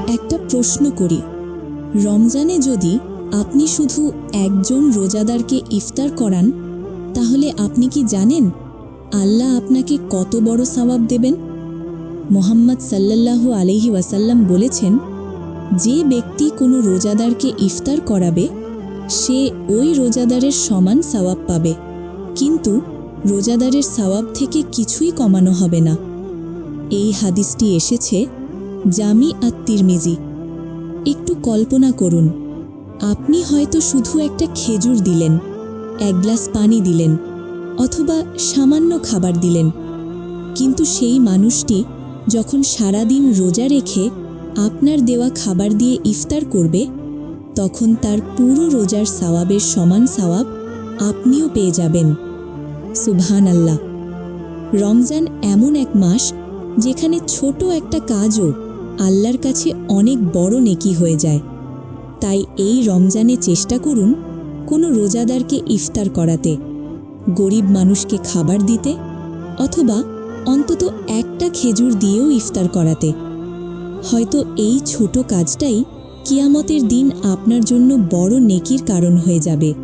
একটা প্রশ্ন করি, রমজানে যদি আপনি শুধু একজন রোজাদারকে ইফতার করান, তাহলে আপনি কি জানেন আল্লাহ আপনাকে কত বড় সওয়াব দেবেন? মুহাম্মদ সাল্লাল্লাহু আলাইহি ওয়াসাল্লাম বলেছেন, যে ব্যক্তি কোনো রোজাদারকে ইফতার করাবে সে ওই রোজাদারের সমান সওয়াব পাবে, কিন্তু রোজাদারের সওয়াব থেকে কিছুই কমানো হবে না। এই হাদিসটি এসেছে জামি আত-তিরমিজি। একটু কল্পনা করুন, আপনি হয়তো শুধু একটা খেজুর দিলেন, এক গ্লাস পানি দিলেন, অথবা সামান্য খাবার দিলেন, কিন্তু সেই মানুষটি যখন সারাদিন রোজা রেখে আপনার দেওয়া খাবার দিয়ে ইফতার করবে, তখন তার পুরো রোজার সওয়াবের সমান সওয়াব আপনিও পেয়ে যাবেন। সুবহানাল্লাহ। রমজান এমন এক মাস যেখানে ছোট একটা কাজও আল্লাহর কাছে অনেক বড় নেকি হয়ে যায়। তাই এই রমজানে চেষ্টা করুন কোনো রোজাদারকে ইফতার করাতে, গরিব মানুষকে খাবার দিতে, অথবা অন্তত একটা খেজুর দিয়েও ইফতার করাতে। হয়তো এই ছোট কাজটাই কিয়ামতের দিন আপনার জন্য বড় নেকির কারণ হয়ে যাবে।